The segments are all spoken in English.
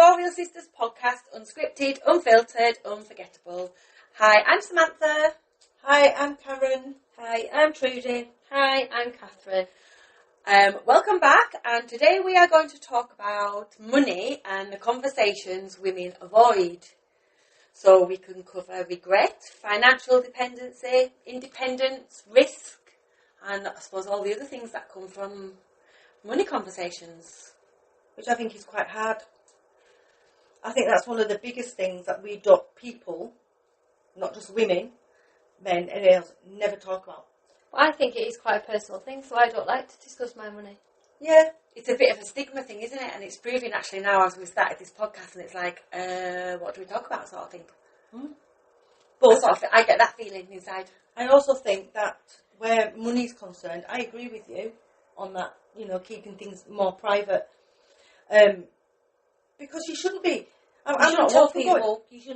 Four Real Sisters podcast, unscripted, unfiltered, unforgettable. Hi, I'm Samantha. Hi, I'm Karen. Hi, I'm Trudy. Hi, I'm Catherine. Welcome back, and today we are going to talk about money and the conversations women avoid. So we can cover regret, financial dependency, independence, risk, and I suppose all the other things that come from money conversations. Which I think is quite hard. I think that's one of the biggest things that people, not just women, men, and else, never talk about. Well, I think it is quite a personal thing, so I don't like to discuss my money. Yeah. It's a bit of a stigma thing, isn't it? And it's proving actually now as we started this podcast, and it's like, what do we talk about, sort of thing. But I get that feeling inside. I also think that where money's concerned, I agree with you on that, keeping things more private. Because you shouldn't be. You shouldn't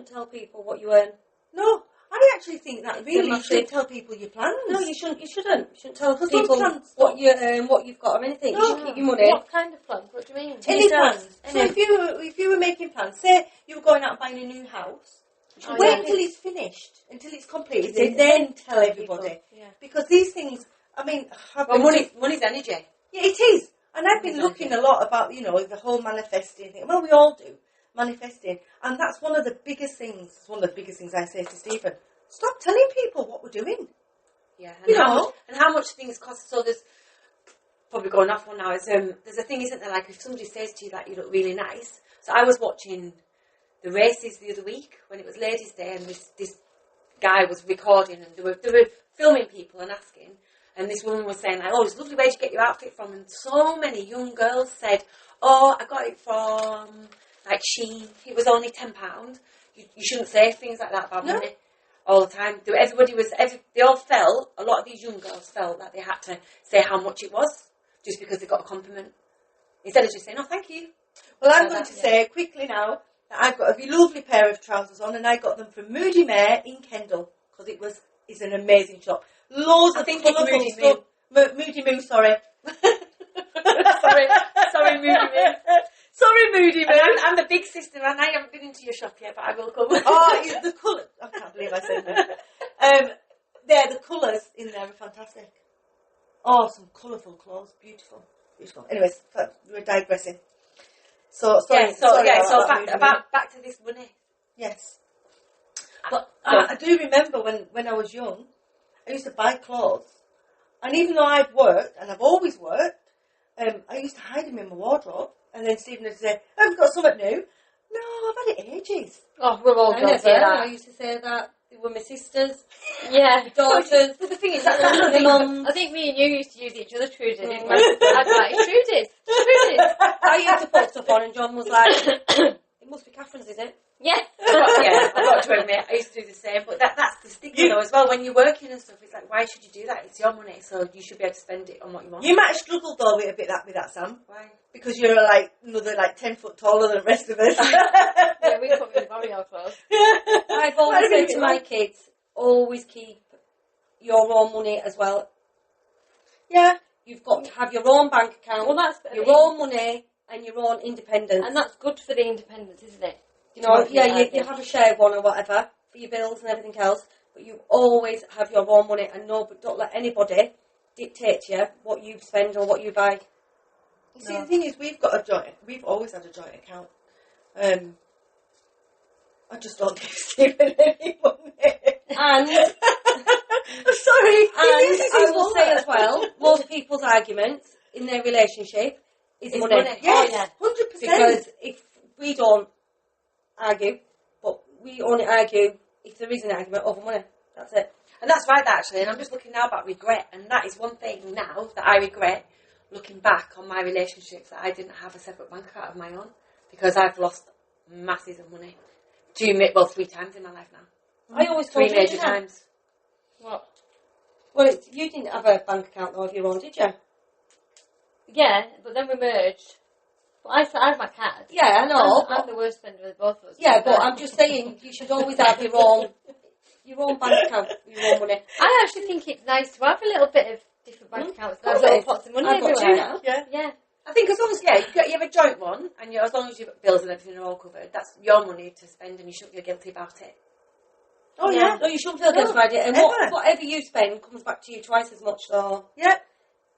tell people what you earn. No, I actually think that really you shouldn't tell people your plans. No, you shouldn't. You shouldn't tell people what you earn, what you've got, or anything. You should keep your money. What kind of plans? What do you mean? Any plans. So if you were making plans, say you were going out and buying a new house, wait until it's finished, until it's completed, and then tell everybody. Yeah. Because these things, money's energy. Yeah, it is. And I've been looking a lot about, the whole manifesting thing. Well, we all do, manifesting. And that's one of the biggest things. It's one of the biggest things I say to Stephen. Stop telling people what we're doing. Yeah, and how much things cost. So there's, probably going off one now, is there's a thing, isn't there, like if somebody says to you that you look really nice. So I was watching the races the other week when it was Ladies' Day, and this guy was recording, and they were filming people and asking. And this woman was saying, like, oh, it's lovely, where'd you get your outfit from? And so many young girls said, oh, I got it from, like, Shein. It was only £10. You shouldn't say things like that about money all the time. They all felt, a lot of these young girls felt that they had to say how much it was just because they got a compliment. Instead of just saying, oh, thank you. Well, I'm going to say quickly now that I've got a lovely pair of trousers on, and I got them from Moody Mare in Kendal because it's an amazing shop. Loads of colourful stuff. Moody Moo, sorry. sorry, Moody Moo. Sorry, Moody Moo. I'm the big sister, and I haven't been into your shop yet, but I will come. The colour. I can't believe I said that. The colours in there are fantastic. Oh, some colourful clothes. Beautiful. Beautiful. Anyways, we're digressing. So back to this money. Yes. But I do remember when I was young, I used to buy clothes. And even though I've worked, and I've always worked, I used to hide them in my wardrobe. And then Stephen would say, I've got something new. No, I've had it ages. Oh, we're all I say that. I used to say that. They were my sisters. Yeah. My daughters. But the thing is, I think me and you used to use each other, Trudy, didn't we? I'd be like, it's Trudy's. I used to put stuff on, and John was like, it must be Catherine's, is it? Yeah. I've got to admit, I used to do the same, but that's the stigma though as well. When you're working and stuff, it's like, why should you do that? It's your money, so you should be able to spend it on what you want. You might have struggled though with that, Sam. Why? Because you're another 10 foot taller than the rest of us. Yeah, we couldn't really borrow your clothes. I've always said to my kids, always keep your own money as well. Yeah. You've got to have your own bank account, your own money, and your own independence. And that's good for the independence, isn't it? You have a shared one or whatever for your bills and everything else, but you always have your own money, and don't let anybody dictate to you what you spend or what you buy. You see, the thing is, we've always had a joint account. I just don't give Stephen any money. And I'm sorry. And I will say as well, most people's arguments in their relationship is money. Yes, 100%. Because if we don't argue, but we only argue if there is an argument over money. That's it. And that's right, actually. And I'm just looking now about regret, and that is one thing now that I regret, looking back on my relationships, that I didn't have a separate bank account of my own, because I've lost masses of money. 3 times in my life now. I always told 3 you, major times. What? Well, you didn't have a bank account though of your own, did you? Yeah, but then we merged. But I have my card. Yeah, I know. I'm the worst spender of both of us. Yeah, but I'm just saying you should always have your own bank account, your own money. I actually think it's nice to have a little bit of different bank accounts. There's little pots of money I've got everywhere. 2 now. Yeah. Yeah. I think as long as you have a joint one, and as long as your bills and everything are all covered, that's your money to spend, and you shouldn't feel guilty about it. Oh yeah. No, you shouldn't feel guilty about it. And whatever you spend comes back to you twice as much. So Yeah,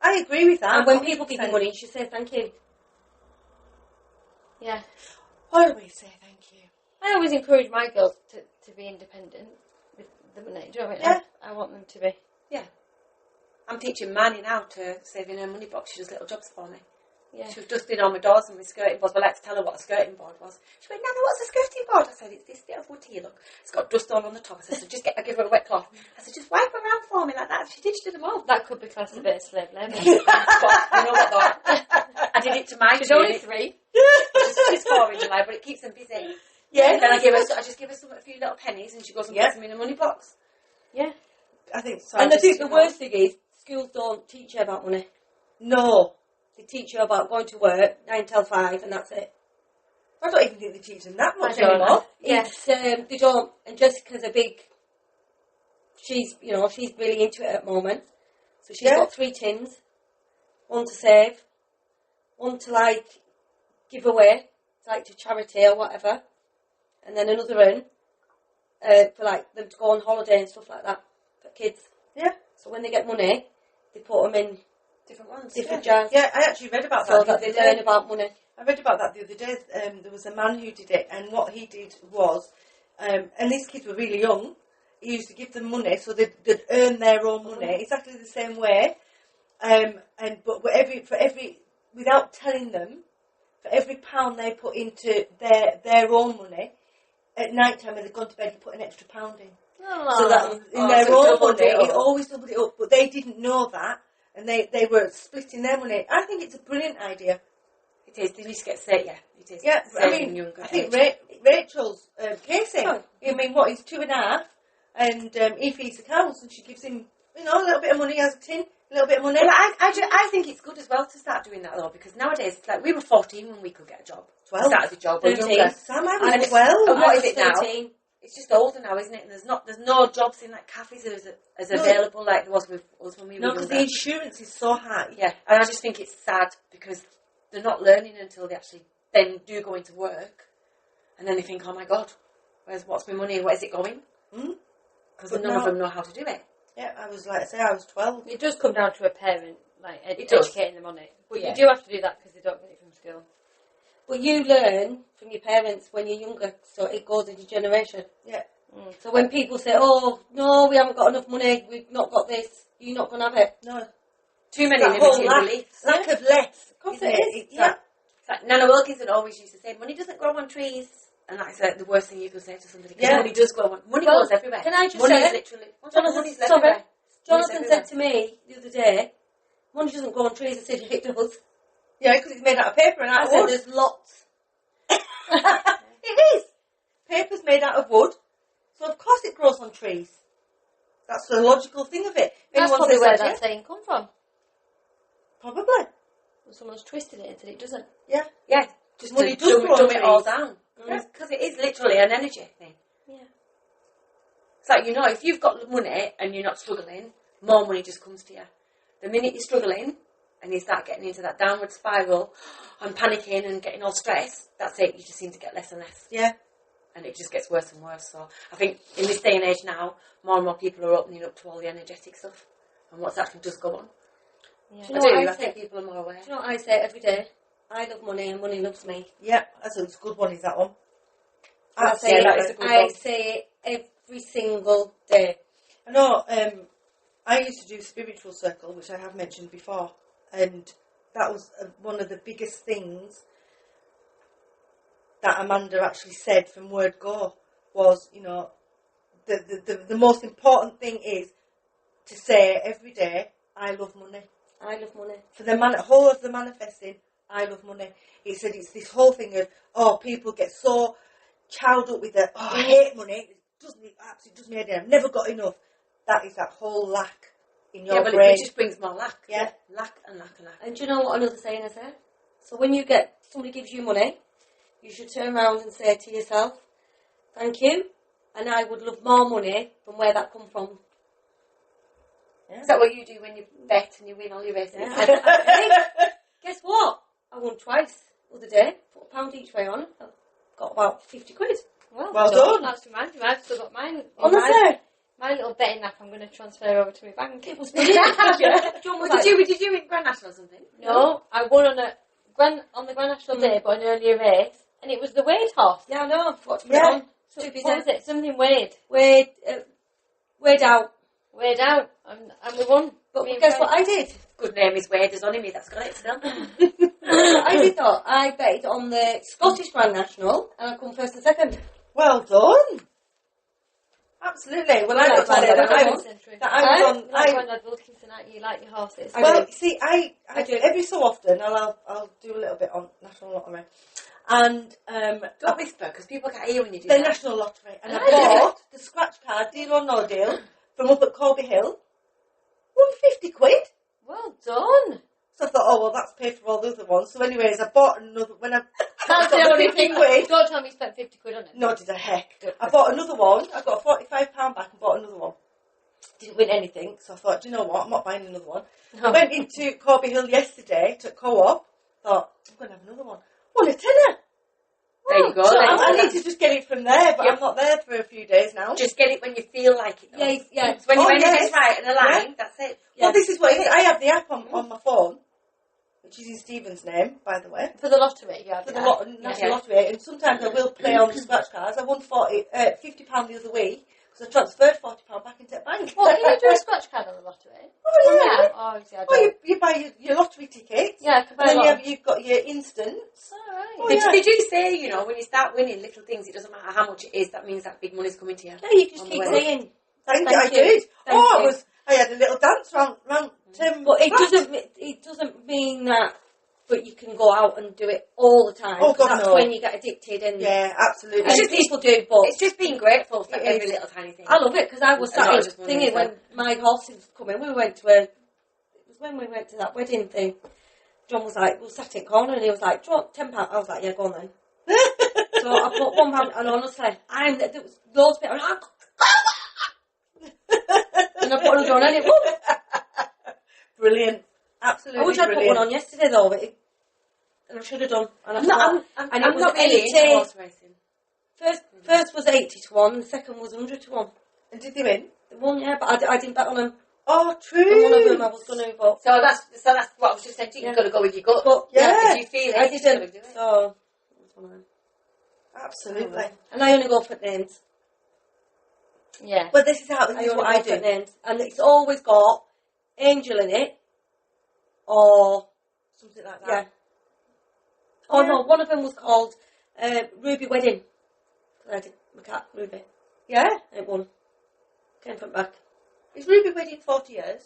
I agree with that. and when people give you money, you should say thank you. Yeah. Why do we say thank you? I always encourage my girls to be independent with the money. Do you know what I mean? Yeah. I want them to be. Yeah. I'm teaching Manny now to save in her money box. She does little jobs for me. Yeah. She was dusting all my doors and my skirting boards. Well, I had to tell her what a skirting board was. She went, Nana, what's a skirting board? I said, it's this bit of wood here, look. It's got dust all on the top. I said, so I give her a wet cloth. I said, just wipe around for me like that. She did them all. That could be classed a bit of slave labour. You know what, though? I did it to my She's two. only 3. She's 4 in July, but it keeps them busy. Yeah. And then I just give her a few little pennies, and she goes and puts them in a money box. Yeah. I think so. And I think the worst thing is schools don't teach you about money. No. They teach you about going to work 9 till 5, and that's it. I don't even think they teach them that much I don't anymore. know. It's, they don't. And Jessica's she's really into it at the moment. So she's got 3 tins. One to save, one to give away, to charity or whatever, and then another one for them to go on holiday and stuff like that for kids. Yeah. So when they get money, they put them in Different ones. different jars. Yeah, I actually read about So that. that they learn about money. I read about that the other day. There was a man who did it, and what he did was, and these kids were really young. He used to give them money, so they'd earn their own money exactly the same way. But without telling them, for every £1 they put into their own money, at night time when they'd gone to bed, he put an extra £1 in. Oh. So that in their own money, it always doubled it up. But they didn't know that, and they were splitting their money. I think it's a brilliant idea. It is. They need to get set. Yeah, it is. Yeah, I Saving mean, younger I think age. Rachel's Casey. Oh. I mean, he's 2.5, and he feeds the cows, and she gives him, a little bit of money as a tin, a little bit of money. Well, I think it's good as well to start doing that though, because nowadays, we were 14 when we could get a job. 12. Started a job. We're 13. younger. Sam, I And was it's- 12. and what I is was it now? 13. It's just older now, isn't it? And there's no jobs in cafes as available like there was with us when we were No, younger. because the insurance is so high. Yeah, and I just think it's sad because they're not learning until they actually then do go into work, and then they think, oh my God, what's my money? Where's it going? Because But none of no. them know how to do it. Yeah, I was 12. It does come down to a parent, It does. educating them on it. But Yeah. you do have to do that because they don't get it from school. But you learn from your parents when you're younger, so it goes into generation. Yeah. So when people say, oh, no, we haven't got enough money, we've not got this, you're not going to have it. No. Too many That whole limiting beliefs. lack of less. Of course isn't it is. It's that- It's like Nana Wilkinson always used to say, money doesn't grow on trees. And that's the worst thing you can say to somebody. 'Cause Yeah. money does grow on. Money Well, goes everywhere. can I just money say- is literally. Money's Jonathan everywhere. Jonathan said to me the other day, money doesn't grow on trees. I said, it does. Yeah, because it's made out of paper and I out of said, wood. there's lots. It is. Paper's made out of wood, so of course it grows on trees. That's the logical thing of it. If That's anyone probably says where that, that saying come from. probably. Someone's twisted it until it doesn't. Yeah. Yeah, just Money to does grow on dumb it all trees. down. Because it is literally an energy thing. Yeah. It's like, if you've got money and you're not struggling, more money just comes to you. The minute you're struggling and you start getting into that downward spiral and panicking and getting all stressed, that's it. You just seem to get less and less. Yeah. And it just gets worse and worse. So I think in this day and age now, more and more people are opening up to all the energetic stuff and what's actually does go on. Yeah. Do you know what I I say? think people are more aware. Do you know what I say every day? I love money and money loves me. Yeah, that's a good one, is that one? I say, Yeah, that is a good one. say it every single day. I know, I used to do Spiritual Circle, which I have mentioned before, and that was one of the biggest things that Amanda actually said from word go was, the most important thing is to say every day, I love money. I love money. For the whole of the manifesting, I love money. He said it's this whole thing of, people get so chowed up with I hate money. It absolutely does me head in. I've never got enough. That is that whole lack in your But brain. it just brings more lack. Yeah. Lack and lack and lack. And do you know what another saying is there? So when somebody gives you money, you should turn around and say to yourself, thank you, and I would love more money from where that come from. Is that what you do when you bet and you win all your races? Yeah. I think, guess what? I won twice the other day. Put £1 each way on. I've got about 50 quid. Well done. That's reminded me. I've still got mine. Honestly. My little betting app, I'm going to transfer over to my bank. It was brilliant. John was like, Did you win Grand National or something? No, I won on the Grand National Day, but an earlier race, and it was the Wade horse. yeah, I know. I forgot to put Yeah. it on. So, Too busy. what was it? Something Wade. Wade out. Wade out, and we won. But Me and guess Frank. what I did? Good name is Wade. There's only me that's got it still. I did not. I betted on the Scottish Grand National, and I come first and second. Well done. Absolutely. Well, I got to say that I was on. You like Grandad Wilkinson, aren't you? You like your horses. Well, see, I do. every so often I'll do a little bit on National Lottery, and Don't whisper, because people can't hear when you do the that. National Lottery, and I bought the scratch card, Deal or No Deal, from up at Corby Hill. Won 50 quid. Well done. So I thought, oh well, that's paid for all the other ones. So, anyways, I bought another when I That's got the only 50 thing. quid. Don't tell me you spent 50 quid on it. No, did I heck? I bought another one. I got a £45 back and bought another one. Didn't win anything, so I thought, do you know what? I'm not buying another one. No. I went into Corby Hill yesterday to Co-op. Thought, I'm going to have another one. Won a tenner. There you go. So There you I go. need to just get it from there, but Yep. I'm not there for a few days now. Just get it when you feel like it. Though. Yeah. So when Oh, your yes. energy's right and aligned, that's it. Well, this is what it is. I have the app on my phone, which is in Stephen's name, by the way, For the lottery, yeah. for the National Lottery, and sometimes I will play on the scratch cards. I won £50 the other week, because I transferred £40 back into the bank. What, can you do a scratch card on the lottery? Oh, yeah. Oh, see, I Well, don't. you buy your lottery tickets, Yeah, I can buy and then a lot. you've got your instants. Alright. Oh, They, yeah. they do say, you know, when you start winning little things, it doesn't matter how much it is, that means that big money's coming to you. Yeah, you just On keep the way. saying. Thank Thank you, I you. did. Thank you. I had a little dance round But it doesn't mean that. But you can go out and do it all the time. Oh, God, that's no. when you get addicted, and Yeah, absolutely. and people do. But It's just being grateful for It every is. little tiny thing. I love it because I was And not sat just one thinking reason. when my horses was coming. We went to it was when we went to that wedding thing. John was like, we sat in the corner, and he was like, "Do you want £10?" I was like, "Yeah, go on then." So I put £1, and honestly, there was loads of people. And I put another on, and it won. Brilliant. Absolutely I wish I'd put brilliant. one on yesterday though, and I should have done. And I I'm not, forgot. I'm, and I'm it was not really 80. into horse racing. First was 80 to 1, and the second was 100 to 1. And did they win? The one, yeah, but I didn't bet on them. Oh, true. And one of them I was going to vote. So that's what I was just saying to you. You've got to go with your gut. But Yeah. If you feel it, I you've got to didn't. do it. So, that's one of them. Absolutely. And I only go for names. Yeah. But this is what I only I go for do. names. And it's always got Angel in it, or, Something like yeah. that. Oh Yeah. no, one of them was called Ruby Wedding. I did my cat, Ruby. Yeah. It won. Came from back. Is Ruby wedding 40 years?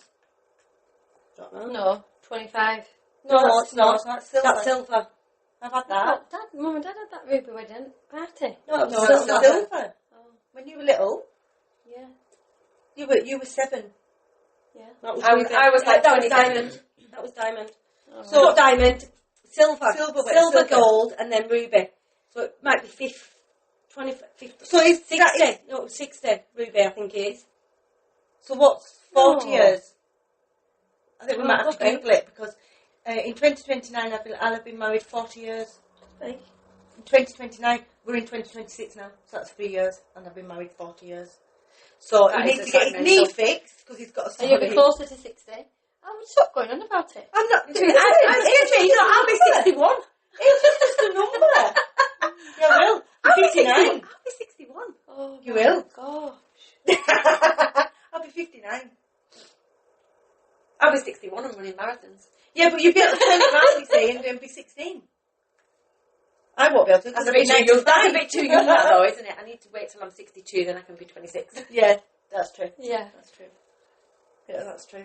Don't know. No, 25. No, it's not. That's silver. That's silver. I've had that. Mum and Dad had that Ruby wedding party. No, it was No, silver. that's silver. Oh, When you were little, yeah. you were 7. Yeah. That was I was Ruby. like that was 27. diamond. That was diamond. Oh, So- Not diamond. Silver. Silver, gold, and then ruby. So it might be 50. So is 60. that is, No, it was 60. Ruby, I think it is. so what's 40 No. years? I think we Oh, might have to okay. Google it because in 2029 I'll have been married 40 years. Big. In 2029, we're in 2026 now, so that's 3 years, and I've been married 40 years. So That he is needs a to get his sacrament. knee fixed because he's got a And you'll be story. closer to 60. I would stop going on about it. I'm not. Excuse me, no, I'll be 61. It's just a number. Yeah, well, I'll I'm be 59. 61. I'll be 61. Oh, You my will? gosh. I'll be 59. I'll be 61 and running marathons. Yeah, but you'll be able to turn it around, you see, and be 16. I won't be able to. That's because a bit I'll too be young. That's a 95. bit too young, that though, isn't it? I need to wait till I'm 62, then I can be 26. Yeah, that's true. Yeah. That's true. Yeah, that's true.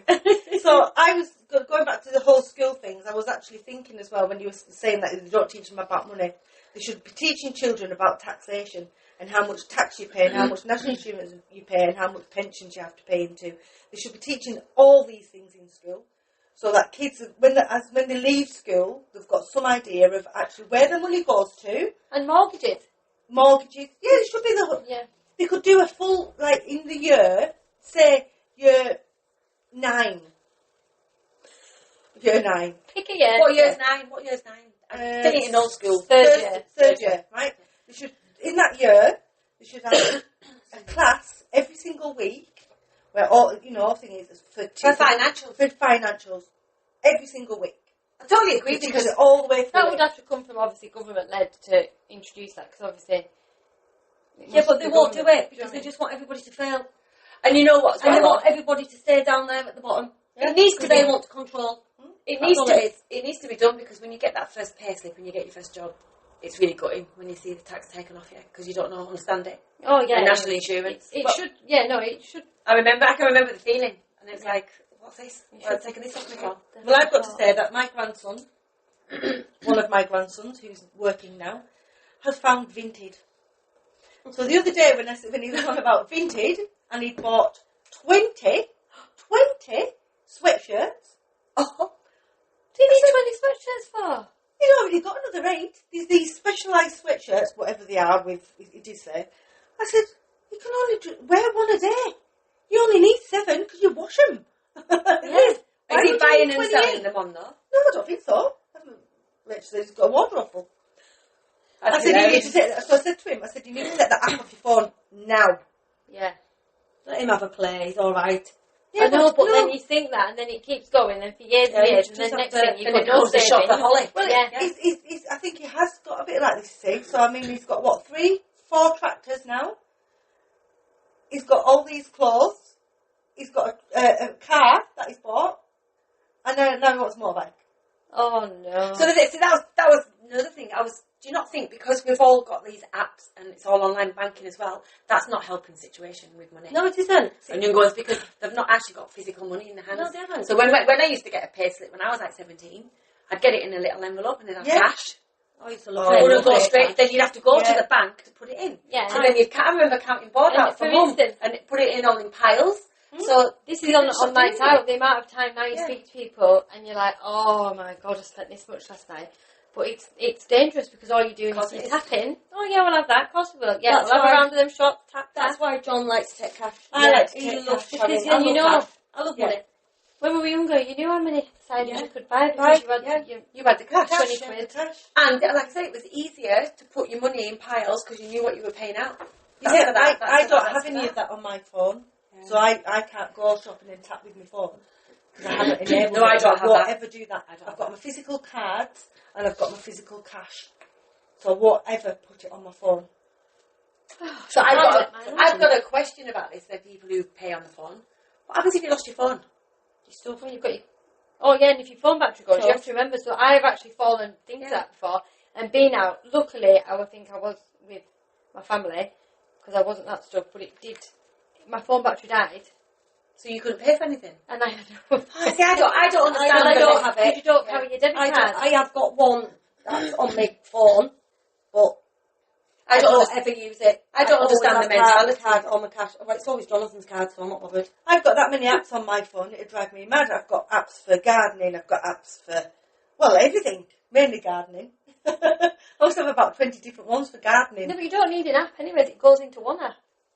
So I was going back to the whole school things. I was actually thinking as well when you were saying that they don't teach them about money. They should be teaching children about taxation and how much tax you pay and how much national insurance you pay and how much pensions you have to pay into. They should be teaching all these things in school so that kids, when they leave school, they've got some idea of actually where the money goes to. And mortgages. Mortgages. Yeah, it should be Yeah. they could do a full, like, in the year, say, year 9. Year 9. Pick a year. What year's 9? What year's 9? Thinking old school. Third year, right? They should, in that year, they should have a class every single week where all, thing is for financials every single week. I totally agree because all the way through. That would have to come from obviously government led to introduce that because obviously. But they won't do it because they just want everybody to fail. And you know what? And they want everybody to stay down there at the bottom. Yeah. It needs to they want to control. It needs to be done because when you get that first pay slip and you get your first job, it's really gutting when you see the tax taken off you because you don't understand it. Oh yeah, and national insurance. It should. Yeah, no, it should. I can remember the feeling, and it's like, what's this? Well, taking this off me for. Well, I've got to say that my grandson, one of my grandsons who's working now, has found Vinted. So the other day when he was on about Vinted and he bought 20 sweatshirts. Oh, do you need 20 sweatshirts for? He's already got another 8. These specialised sweatshirts, whatever they are, it did say. I said, you can only wear one a day. You only need 7 because you wash them. Yes. Is he buying and selling them on though? No, I don't think so. Literally, he's got a wardrobe full. I said, you need to so I said to him, you need to set that app off your phone now. Yeah. Let him have a play, he's alright. Yeah, I know, but then you think that, and then it keeps going, and for years and years, and then next thing you've got no savings. Well, he's, I think he has got a bit like this, see. So, I mean, he's got, 4 tractors now. He's got all these clothes. He's got a car that he's bought. And now he wants a motorbike. Oh, no. So that was another thing. Do you not think because we've all got these apps and it's all online banking as well, that's not helping the situation with money? No, it isn't. And young ones because they've not actually got physical money in their hands. No, they haven't. So when I used to get a pay slip when I was like 17, I'd get it in a little envelope and then I'd cash. Oh, it's a lot. Go straight. Then you'd have to go to the bank to put it in. Yeah. And then I remember counting board out for mum and put it in all in piles. So this is on nights out. The amount of time now you speak to people and you're like, oh my god, I spent this much last night. But it's dangerous because all you're doing is tapping. Oh yeah, we'll have that. Of course we will. Yeah, we'll have a round of them shots. Tap. That's why John likes to take cash. I like to take cash. Because I love money. When we were younger, you knew how many sidings you could buy because you had the cash. 20 quid. And like I said, it was easier to put your money in piles because you knew what you were paying out. I don't have any of that on my phone. Yeah. So I can't go shopping and tap with my phone. Because I haven't enabled I don't have won't that. ever do that. I've got my physical cards and I've got my physical cash. So I won't ever put it on my phone. So I've got a question about this for people who pay on the phone. What happens if you lost your phone? You've got your... Oh yeah, and if your phone battery goes, you have to remember. So I've actually fallen things that before and been out. Luckily, I was with my family because I wasn't that stuff, but it did. My phone battery died. So you couldn't pay for anything? And I had no... I don't understand. I don't have it. You don't carry your debit card. I have got one that's on my phone, but I don't ever use it. I don't understand the mentality. Card on my cash. Well, it's always Jonathan's card, so I'm not bothered. I've got that many apps on my phone, it'd drive me mad. I've got apps for gardening, I've got apps for, everything. Mainly gardening. I also have about 20 different ones for gardening. No, but you don't need an app anyway, it goes into one app.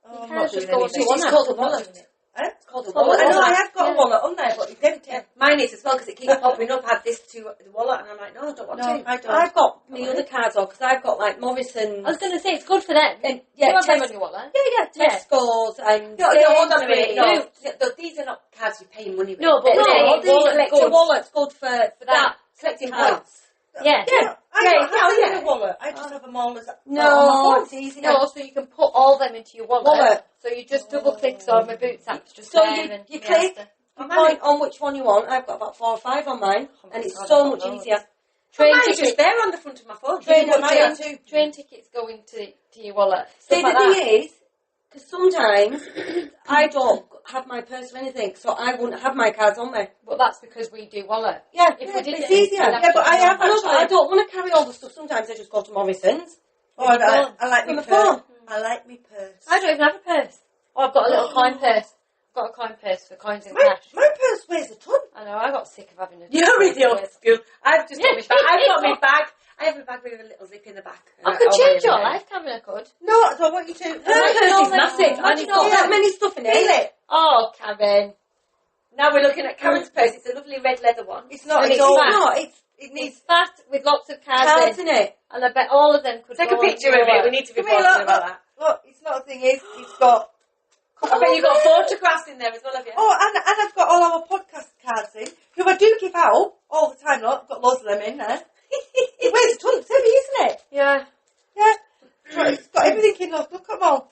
Oh, you can't just go into one app. It's called a wallet. It's called a wallet. I know, I have got a wallet on there, but it's empty. Yeah, mine is as well because it keeps popping up. Add this to the wallet, and I'm like, no, I don't want to. I don't. I've got my other cards on because I've got like Morrison's. I was going to say it's good for them. And, you have them on your wallet. Tesco's and. No, hold on a minute. No, these are not cards you pay money with. No, but the wallet's good for that. Collecting cards. points. Yeah. I don't have them in a wallet. I just have them all as it's easy. No, so you can put all them into your wallet. So you just double click. So my boots app's just so there. You click, you point on which one you want. I've got about 4 or 5 on mine, and it's so much easier. Train tickets just there on the front of my phone. Train tickets go into your wallet. See, the thing is, because sometimes I don't have my purse or anything, so I wouldn't have my cards on me. But that's because we do wallet. Yeah, it's easier. Yeah, but I have actually. I don't want to carry all the stuff. Sometimes I just go to Morrison's. I like my phone. I like my purse. I don't even have a purse. Oh, I've got a little coin purse. I've got a coin purse for coins and cash. My purse weighs a ton. I know, I got sick of having a... You're really old school. I've just got my bag. I've got my bag. I have a bag with a little zip in the back. I could change your life, Karen, I could. No, I don't want you to. Her purse is massive. And it's got that many stuff in it. Really? Oh, Karen. Now we're looking at Karen's purse. It's a lovely red leather one. It's not. It's It needs It's fat with lots of cards Cards in. in it. And I bet all of them could Take go a on picture your of it. wall. We need to be Come here, positive look, about that. look, it's not a thing. It's got. I bet you've got photographs in there as well, have you? Oh, and I've got all our podcast cards in, who I do give out all the time. Look, I've got loads of them in there. It weighs a ton, it's heavy, isn't it? Yeah. Yeah. It's got everything in. Look at them all.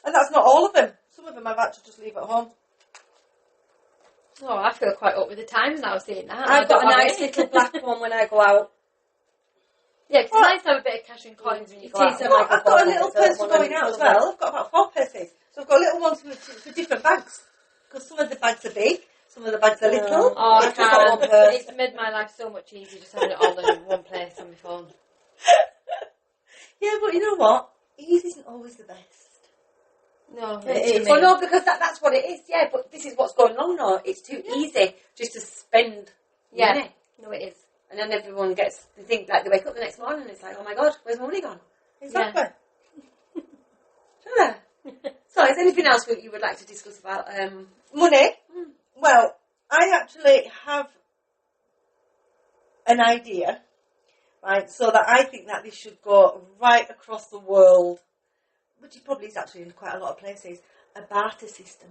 And that's not all of them. Some of them I've had to just leave at home. Oh, I feel quite up with the times now seeing that. I've got a I don't nice have it. little black one when I go out. Yeah, because it's nice to have a bit of cash and coins when you go It is out. a Well, I've got a little purse for one of going them out as little well. I've got about 4 purses. So I've got little ones for different bags. Because some of the bags are big, some of the bags are little. Oh, I I've just got one can't. purse. It's made my life so much easier just having it all in one place on my phone. Yeah, but you know what? Easy isn't always the best. No, It is. Well, no, because that's what it is, yeah, but this is what's going on now. It's too easy just to spend Yeah. money. No, it is. And then everyone they think, like, they wake up the next morning and it's like, oh my God, where's my money gone? Exactly. Sure. So, is there anything else you would like to discuss about? Money? Well, I actually have an idea, right, so that I think that this should go right across the world, which it probably is actually in quite a lot of places, a barter system.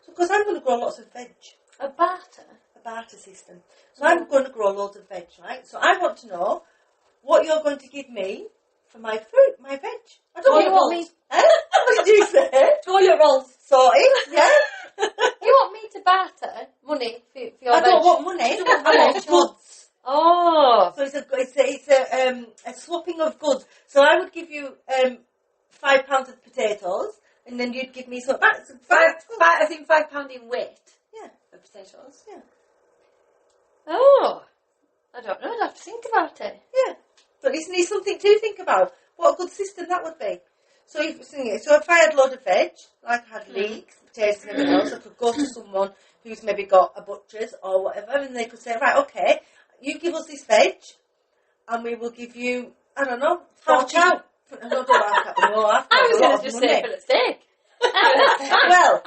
So, because I'm going to grow lots of veg. A barter? A barter system. So I'm going to grow loads of veg, right? So I want to know what you're going to give me for my fruit, my veg. I don't You want want me? What did you say? Toilet rolls. Sorry, yeah? You want me to barter money for your I veg? don't want money. I want goods. Oh. So it's a swapping of goods. So I would give you £5 of potatoes, and then you'd give me some I think £5 in weight Yeah, of potatoes. yeah, Oh. I don't know. I'd have to think about it. yeah. But isn't it something to think about? What a good system that would be. So if I had a load of veg, like I had leeks, potatoes and everything else, I could go to someone who's maybe got a butcher's or whatever, and they could say, right, okay, you give us this veg, and we will give you, I don't know, Half a cow. No, I I was going to just say for the steak. Well,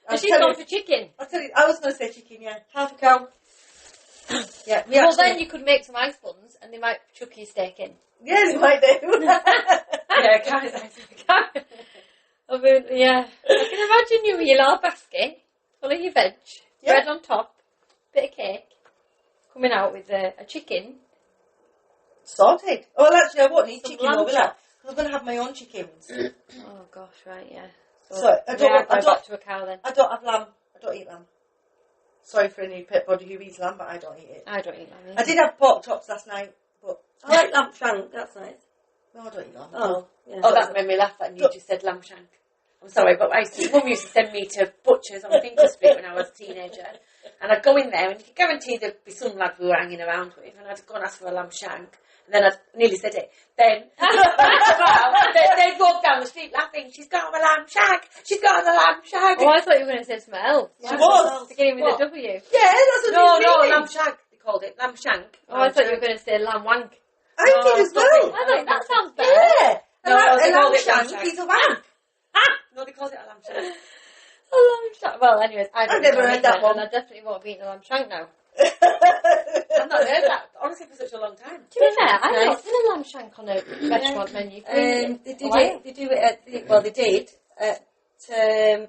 Has she gone for chicken? I'll tell you, I was going to say chicken, yeah. Half a cow. Yeah, Well, then you could make some ice buns and they might chuck your steak in. yeah, they might do. Yeah, kind of nice. I mean, yeah. I can imagine you with your little basket full of your veg, Yeah. bread on top, bit of cake, coming out with a chicken. Sorted. Oh, well, actually, I won't need Some chicken lamb over that. chop. Because I'm going to have my own chickens. Oh gosh, right, yeah. So, I don't go back to a cow then. I don't have lamb. I don't eat lamb. Sorry for any pet body who eats lamb, but I don't eat it. I don't eat lamb. I did have pork chops last night, but I like lamb shank. That's nice. no, I don't eat lamb. Oh, yeah. Oh, that made me laugh and you just said lamb shank. I'm sorry, but Mum used to send me to butchers on Finkel Street when I was a teenager. And I'd go in there and you could guarantee there'd be some lad we were hanging around with. And I'd go and ask for a lamb shank. And then I'd nearly said it. Then they'd walk down the street laughing. She's got a lamb shank. She's got a lamb shank. Oh, I thought you were going to say something else. She was. Beginning with What? a W. Yeah, that's what No, it's no, meaning. lamb shank. They called it lamb shank. Oh, I thought you were going to say lamb wank. I did as well. I thought that sounds better. Yeah. No, they a call lamb it lamb shank shank. is a wank. No, they called it a lamb shank. A lamb shank. Well, anyways, I don't I've never know heard that either, one. and I definitely won't be eating a lamb shank now. I've not heard that, honestly, for such a long time. To be fair, I've Nice. not seen a lamb shank on a restaurant menu. They do it at, they did at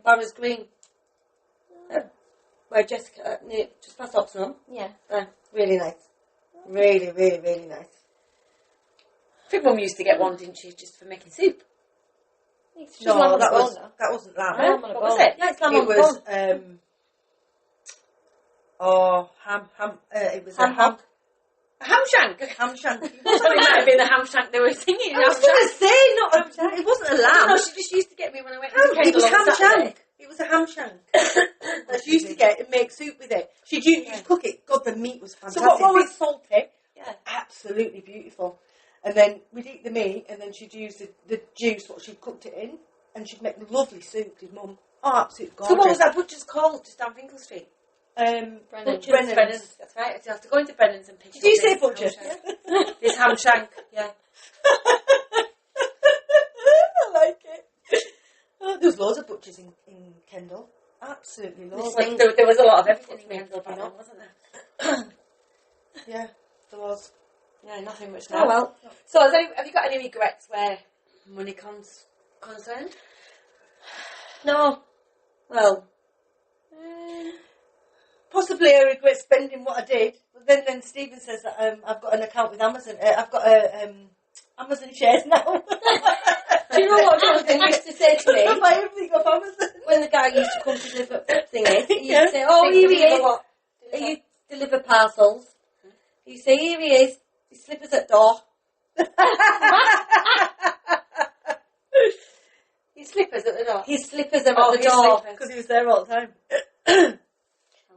Barrows Green. Where Jessica, just past Oxenham. Yeah. Really nice. Really, really, really nice. I think Mum used to get one, didn't she, just for making soup? It's just No, lamb on that a bone, was though. that wasn't lamb. Lamb on a What was bone. it? Yeah, it's lamb It on the was bone. ham. It was a ham. A ham shank. Ham shank. I thought it might have been the ham shank they were singing. I was going to say, it wasn't a lamb. No, she just used to get me when I went to Ham. It Kendal was on ham Saturday. shank. It was a ham shank that she used to get and make soup with it. She'd cook it. God, the meat was fantastic. So what was- Bit salty. Yeah. Absolutely beautiful. And then we'd eat the meat, and then she'd use the juice, what she'd cooked it in, and she'd make lovely soup, did Mum. Oh, absolutely gorgeous. So what was that butcher's called just down Finkel Street? Brennan's. Brennan's. That's right. I have to go into Brennan's and pick Did you up say this butcher? ham shank. This ham shank, yeah. I like it. Oh, there was loads of butchers in Kendal. Absolutely loads. There was a lot of everything in Kendal back then, wasn't there? Yeah. there was. Yeah, nothing much now. Oh well. So, have you got any regrets where money concerned? No. Well. Possibly I regret spending what I did. But then Stephen says that I've got an account with Amazon. I've got Amazon shares now. Do you know what Jonathan used to say to me? I buy everything off Amazon. When the guy used to come to deliver thingy, he Yeah. used to say, "Oh, here he is. What? You deliver parcels." He'd say, "Here he is. His slippers at door." His slippers at the door. His slippers are at the his door. slippers. Because he was there all the time.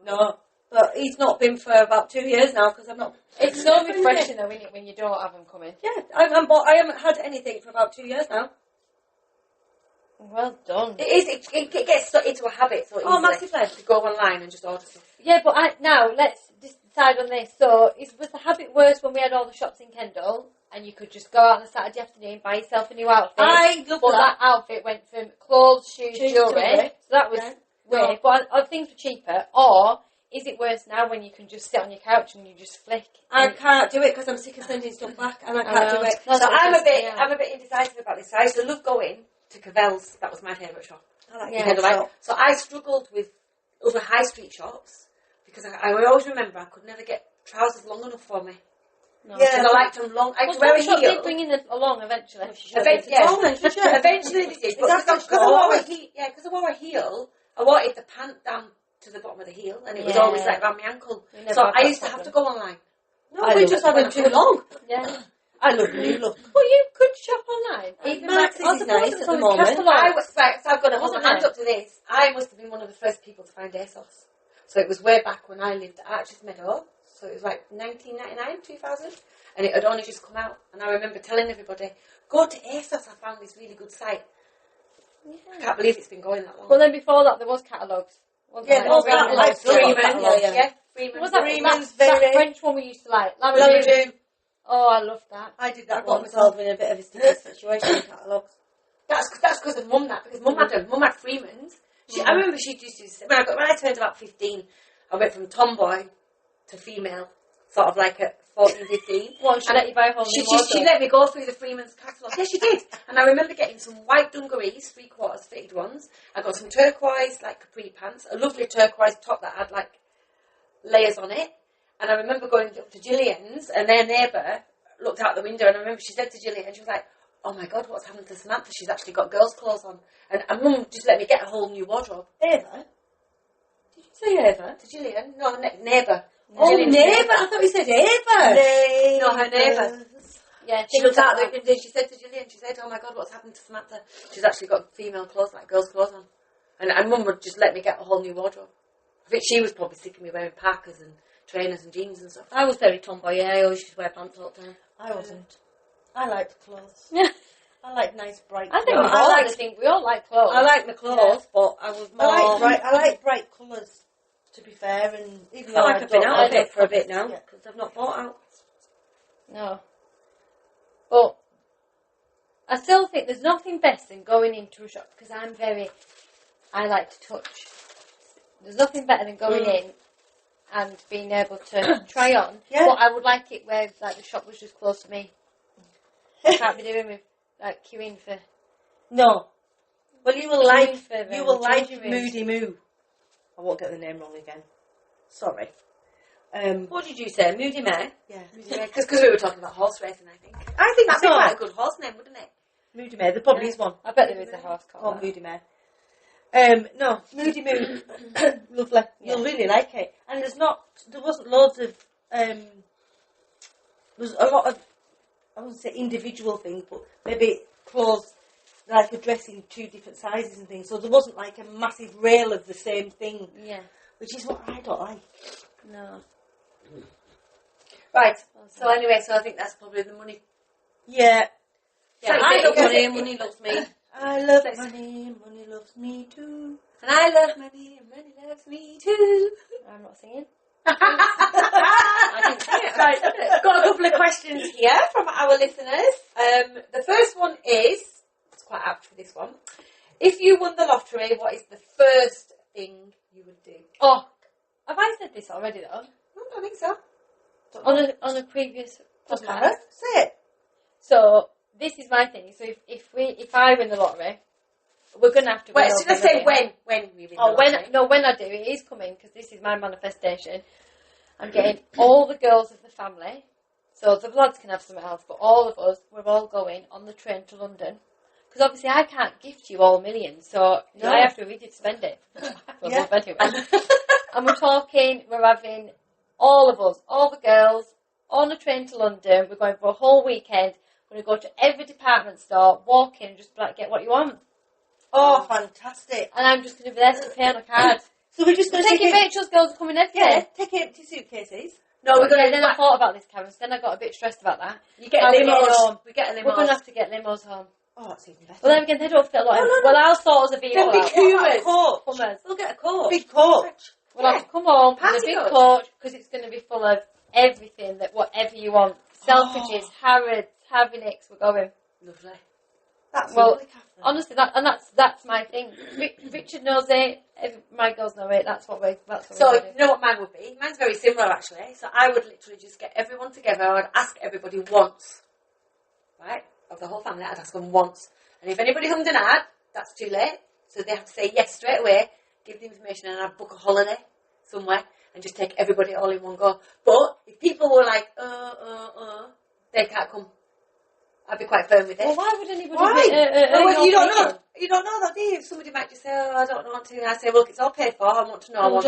No, but he's not been for about 2 years now because I'm not. It's so refreshing though when you don't have them coming. Yeah, I haven't had anything for about 2 years now. Well done. It gets into a habit so easily massively. to go online and just order stuff. Yeah, but now let's decide on this. So, was the habit worse when we had all the shops in Kendal and you could just go out on a Saturday afternoon, buy yourself a new outfit? I love but that. that outfit went from clothes, shoes, jewellery. So that was weird. But other things were cheaper. Or is it worse now when you can just sit on your couch and you just flick? I can't do it because I'm sick of sending stuff back and I can't do it. So I'm a bit indecisive about this. I used to love going to Cavell's. That was my favourite shop. I like Yeah, it. so I struggled with other high street shops because I always remember I could never get trousers long enough for me. No. Because I liked them long. I Well, could wear a shop heel. did bring in along eventually. Eventually they did. Because I wore a heel, I wanted the pant down to the bottom of the heel, and it was always like around my ankle. So I used to have to go online. No, we just had them too long. Yeah. I love the new look. Well, you could shop online. Even Max's like, is nice at the moment. So I've got to hold my hands up to this. I must have been one of the first people to find ASOS. So it was way back when I lived at Arches Meadow. So it was like 1999, 2000. And it had only just come out. And I remember telling everybody, go to ASOS, I found this really good site. I can't believe it's been going that long. Well, then before that, there was catalogues. Yeah, there was like Freeman. Yeah. Freeman. Was that Freeman's that very- French one we used to like? Lamadou. Oh, I love that. I did I that got one. myself in a bit of a sticky situation with catalogues. That's because of Mum, because Mum had them. Mum had Freeman's. I remember she used to, when I turned about 15, I went from tomboy to female, sort of like at 14, 15. What, she let you buy a whole new wardrobe? She let me go through the Freeman's catalogue. Yeah, she did. And I remember getting some white dungarees, 3/4 fitted ones. I got some turquoise, like capri pants, a lovely turquoise top that had like layers on it. And I remember going up to Gillian's, and their neighbour looked out the window, and I remember she said to Gillian, she was like, "Oh my God, what's happened to Samantha? She's actually got girls' clothes on." And Mum just let me get a whole new wardrobe. Ava? Did you say Eva? To Gillian? No, neighbour. Oh, Gillian's neighbour. I thought you said Eva. No, her neighbour. Yeah, She things looked out like the window, she said to Gillian, she said, "Oh my God, what's happened to Samantha? She's actually got female clothes, like girls' clothes on." And Mum would just let me get a whole new wardrobe. I think she was probably sick of me wearing parkas and trainers and jeans and stuff. I was very tomboy. Yeah, I always used to wear pants all the time. I wasn't. I liked clothes. Yeah. I like nice bright I think clothes. we all like clothes. I like my clothes, but I was more. I like bright colours, to be fair, and even I though feel like I've been don't out of like it for a bit now Yeah. because I've not bought out. No. But I still think there's nothing best than going into a shop because I like to touch. There's nothing better than going in and being able to try on. Yeah. But I would like it where like the shop was just close to me. I can't be doing with like queuing for. No. Well, you will the like changing rooms. Moody Moo. I won't get the name wrong again. Sorry. What did you say? Moody Mare? Yeah. Because we were talking about horse racing, I think. I think That'd be so. quite a good horse name, wouldn't it? Moody Mare. There probably is one. I bet there is a house Oh, called that. Moody Mare. No, Moody Moo. Lovely. You'll really like it. And there wasn't loads of, there's a lot of, I wouldn't say individual things, but maybe clothes, like a dress in 2 different sizes and things. So there wasn't like a massive rail of the same thing, Yeah. which is what I don't like. No. Right. So anyway, I think that's probably the money. Yeah. Yeah, I love money it- and money loves me. I love money, money loves me too. And I love money, and money loves me too. I'm not singing. I didn't say it. Right, got a couple of questions here from our listeners. The first one is, it's quite apt for this one. If you won the lottery, what is the first thing you would do? Oh, have I said this already though? I don't think so. On a previous Doesn't podcast. matter. Say it. So this is my thing. So if I win the lottery, we're gonna have to. Wait, should I say when we win? Oh, when I do, it is coming because this is my manifestation. I'm getting all the girls of the family, so the lads can have something else, but all of us, we're all going on the train to London. Because obviously I can't gift you all millions, so I have to be ready to spend it. I love anyway. And we're having all of us, all the girls, on a train to London. We're going for a whole weekend. We're going to go to every department store, walk in and just like get what you want. Oh, fantastic. And I'm just going to be there to pay on a card. So we're just going to take it. Rachel's girls are coming every day. Take empty suitcases. No, we're going to... Then I thought about this, Karen, so then I got a bit stressed about that. You get limos. We get limos. We're going to have to get limos home. Oh, that's even better. Well, then again, they don't fit a lot. Well, I'll sort us a vehicle Big Hummers. Hummers. We'll get a coach. Big coach. We'll have to come home with a big coach. coach because it's going to be full of everything, that whatever you want. Selfridges, Harrods, Havinix, we're going. Lovely. That's Well, lovely, Catherine. honestly, that's my thing. Richard knows it. My girls know it. That's what we're So, doing. you know what mine would be? Mine's very similar, actually. So I would literally just get everyone together. I would ask everybody once. Right? Of the whole family, I'd ask them once. And if anybody hummed and had, that's too late. So they have to say yes straight away, give the information, and I'd book a holiday somewhere and just take everybody all in one go. But if people were like, they can't come. I'd be quite firm with it. Well, why would anybody... Well, you don't know. You don't know that, do you? Somebody might just say, I don't want to. And I say, well, look, it's all paid for. I want to know. I want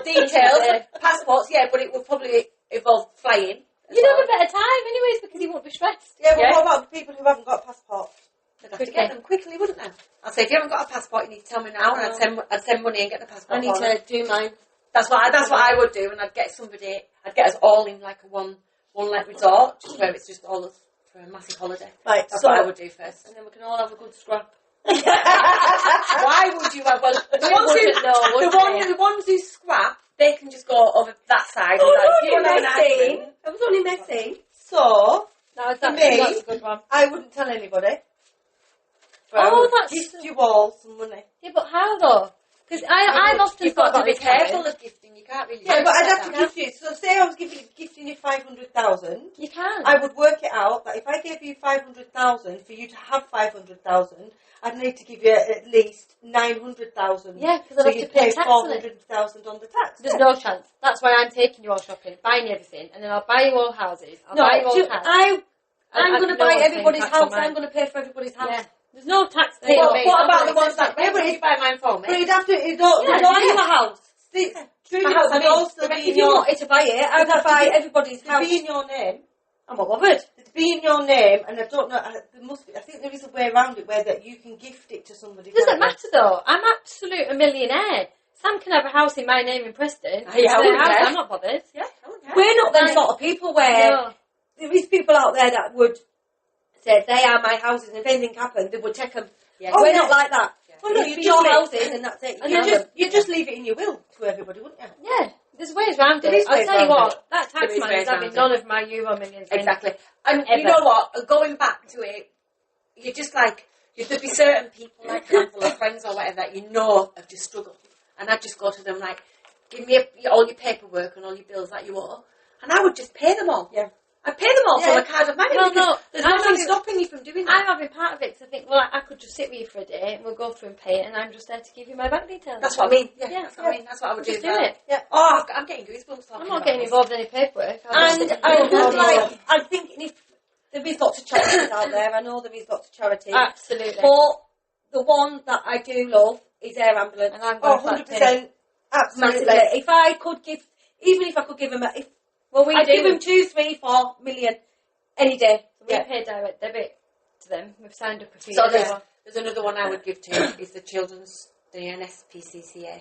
details, passports, but it will probably involve flying. You'd have a better time anyways because you won't be stressed. Yeah, but what about the people who haven't got passports? They'd have to get them quickly, wouldn't they? I'll say, if you haven't got a passport, you need to tell me now, and I'd send money and get the passport. I need to do mine. That's what I would do, and I'd get us all in like a one night resort, just where it's just all us for a massive holiday. Right, that's what I would do first. And then we can all have a good scrap. Why would you have the ones who scrap, they can just go over that side. I was only messing. So, No, for me, that's a good one. I wouldn't tell anybody. That's... Gift you all some money. Yeah, but how though? Because I've often You've thought got to be about this, careful of gifting. You can't really... Yeah, but I'd have to gift you. So say I was gifting you 500,000. You can. I would work it out that if I gave you 500,000 for you to have 500,000, I'd need to give you at least 900,000. Yeah, because I'd have to pay tax on it. 400,000 on the tax. There's no chance. That's why I'm taking you all shopping, buying everything, and then I'll buy you all houses. I'll buy you all cars. I'm going to buy everybody's house. I'm going to pay for everybody's house. Yeah. There's no tax paid on me. What about the ones that you buy mine for me? But you'd have to... buy you a house. I'd also be If you wanted to buy it, I'd buy everybody's house. To be in your name. I'm not bothered. To be in your name, and I don't know, there must be, I think there is a way around it where that you can gift it to somebody. It doesn't matter though. I'm absolute a millionaire. Sam can have a house in my name in Preston. I'm not bothered. Yeah, We're not them sort of people where there is people out there that would say they are my houses, and if anything happened, they would take them. Yeah. We're not like that. Yeah. Well, no, it's your houses, and that's it. You just leave it in your will to everybody, wouldn't you? Yeah. There's ways around There it. is I'll ways tell you round what, that tax man is having none of my Euro millions. Exactly. And Ever. you know what? Going back to it, you're just like, there'd be certain people, like a handful of friends or whatever, that you know have just struggled. And I'd just go to them like, give me all your paperwork and all your bills that you owe. And I would just pay them all. Yeah. I'd pay them all from a card of money. Well, no, there's nothing stopping you from doing that. I'm having part of it because I think, well, I could just sit with you for a day and we'll go through and pay it, and I'm just there to give you my bank details. That's what I mean. Yeah, That's what I mean. That's what I would just do. do it. Yeah. Oh, I'm getting goosebumps talking I'm not about getting this. involved in any paperwork. And I would like, I'm thinking if there is lots of charities out there, I know there is lots of charities. Absolutely. But the one that I do love is Air Ambulance. And I'm going 100%. Absolutely. Massively. If I could give, even if I could give them, I'd give them 2, 3, 4 million any day. We pay direct debit to them. We've signed up a few. So there's another one I would give to is the NSPCCA.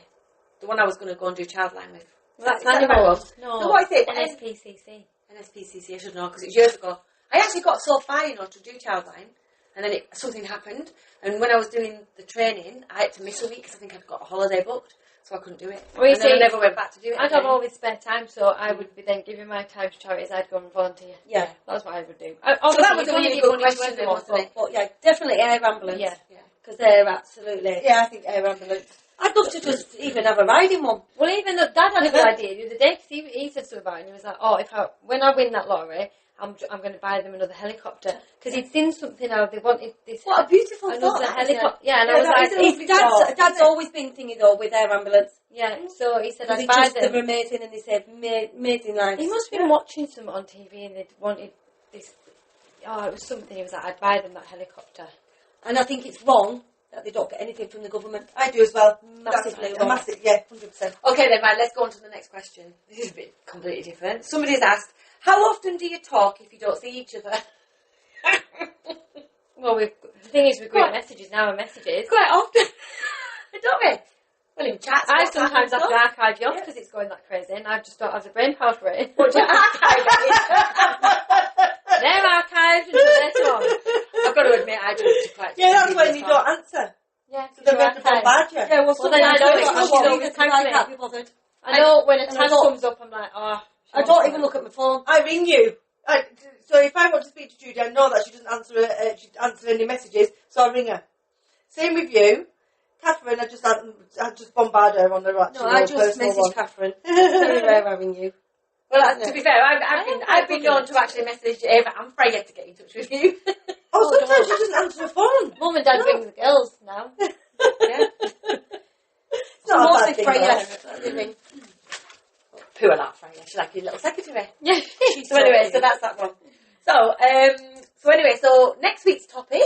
The one I was going to go and do Childline with. Well, that's Is that the right animal. one? No, what is it? NSPCC. NSPCC, I should know, because it was years ago. I actually got so far, to do Childline, and then something happened, and when I was doing the training, I had to miss a week because I think I'd got a holiday booked, so I couldn't do it. Well, and then I never went back to do it I'd again. have all this spare time, so I would be then giving my time to charities. I'd go and volunteer. Yeah. That's what I would do. So that was a really good question, then, wasn't it? But yeah, definitely Air Ambulance. Yeah. Because they're absolutely... Yeah, I think Air Ambulance. I'd love to just even even have a riding one. Well, even though Dad had a good idea the other day, because he said something about it, and he was like, "Oh, when I win that lottery, I'm going to buy them another helicopter." Because he'd seen something how they wanted this. What a beautiful another thought. helicopter. Yeah, and I was like, Dad's always been thingy though with air ambulance. yeah. So he said, "I'd They buy just, them." they're amazing and they save amazing lives. He must have been watching some on TV, and they wanted this. Oh, it was something. He was like, "I'd buy them that helicopter." And I think it's wrong that they don't get anything from the government. I do as well. Massively That's wrong. massive, yeah, 100%. Okay then, right, let's go on to the next question. This is a bit completely different. Somebody's asked, how often do you talk if you don't see each other? Well, the thing is, we've got messages now and messages. Quite often. Don't we? Well, in chats. I sometimes have to archive you off because it's going that crazy, and I just don't have the brain power for it. But you archive it. They're archived until later on. I've got to admit, I do it quite. Yeah, that's when you don't answer. Yeah, So then we have to bombard you. Yeah, well, then I know it's I because don't it's even time I can't be bothered. I know when a and task I don't- comes up, I'm like, oh. I don't even look at my phone. I ring you. So if I want to speak to Judy, I know that she doesn't answer any messages, so I ring her. Same with you. Catherine, I just bombard her on the right. No, I just message Catherine. Very rare I ring you. Well, to be fair, I've been known to actually message Ava and Freya to get in touch with you. Oh, sometimes she doesn't answer the phone. Mum and Dad ring the girls now. Yeah. It's not a bad thing, Freya. Poor that Freya. She's like your little secretary. Yeah. So anyway, so that's that one. So next week's topic,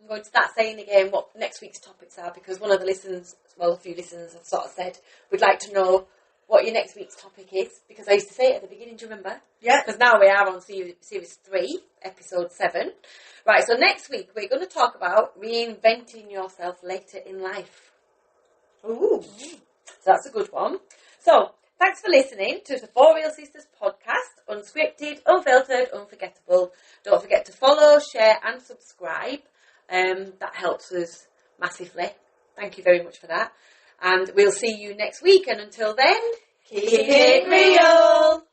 I'm going to start saying again what next week's topics are, because one of the listeners, well, a few listeners have sort of said, we'd like to know what your next week's topic is, because I used to say it at the beginning, do you remember? Yeah. Because now we are on series 3, episode 7. Right, so next week we're going to talk about reinventing yourself later in life. Ooh. So that's a good one. So, thanks for listening to the 4 Real Sisters podcast, unscripted, unfiltered, unforgettable. Don't forget to follow, share and subscribe. That helps us massively. Thank you very much for that. And we'll see you next week. And until then, keep it real.